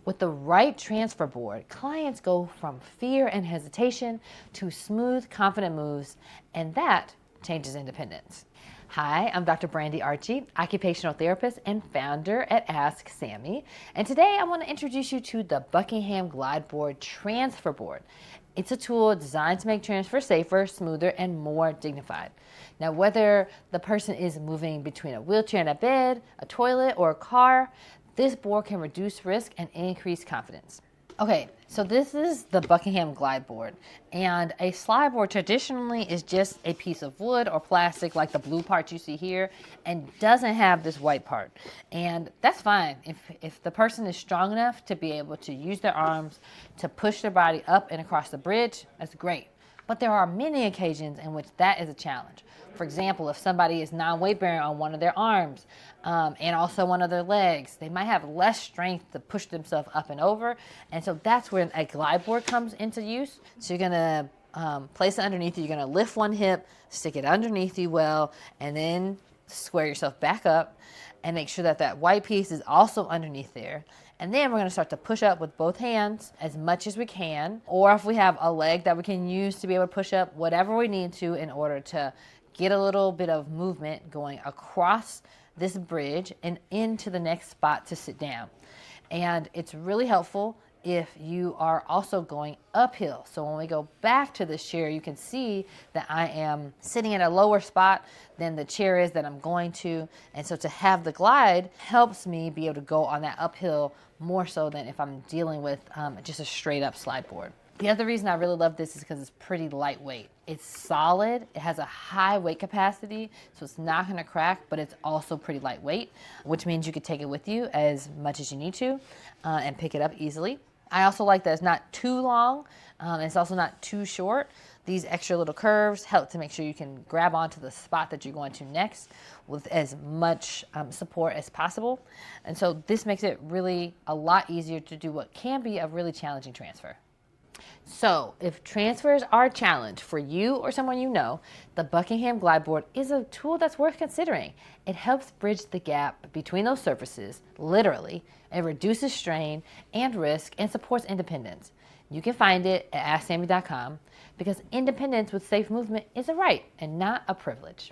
With the right transfer board, clients go from fear and hesitation to smooth, confident moves, and that changes independence. Hi, I'm Dr. Brandy Archie, occupational therapist and founder at AskSAMIE, and today I want to introduce you to the Buckingham Glideboard Transfer Board. It's a tool designed to make transfer safer, smoother, and more dignified. Now, whether the person is moving between a wheelchair and a bed, a toilet, or a car, this board can reduce risk and increase confidence. Okay, so this is the Buckingham Glideboard, and a slide board traditionally is just a piece of wood or plastic like the blue part you see here, and doesn't have this white part. And that's fine if the person is strong enough to be able to use their arms to push their body up and across the bridge. That's great. But there are many occasions in which that is a challenge. For example, if somebody is non-weight bearing on one of their arms and also one of their legs, they might have less strength to push themselves up and over. And so that's where a glide board comes into use. So you're gonna place it underneath you. You're gonna lift one hip, stick it underneath you well, and then square yourself back up and make sure that that white piece is also underneath there. And then we're going to start to push up with both hands as much as we can, or if we have a leg that we can use to be able to push up, whatever we need to in order to get a little bit of movement going across this bridge and into the next spot to sit down. And it's really helpful if you are also going uphill. So when we go back to this chair, you can see that I am sitting in a lower spot than the chair is that I'm going to. And so to have the glide helps me be able to go on that uphill more so than if I'm dealing with just a straight up slide board. The other reason I really love this is because it's pretty lightweight. It's solid, it has a high weight capacity, so it's not gonna crack, but it's also pretty lightweight, which means you could take it with you as much as you need to and pick it up easily. I also like that it's not too long, it's also not too short. These extra little curves help to make sure you can grab onto the spot that you're going to next with as much support as possible. And so this makes it really a lot easier to do what can be a really challenging transfer. So if transfers are a challenge for you or someone you know, the Buckingham Glideboard is a tool that's worth considering. It helps bridge the gap between those surfaces, literally. It reduces strain and risk and supports independence. You can find it at AskSAMIE.com because independence with safe movement is a right and not a privilege.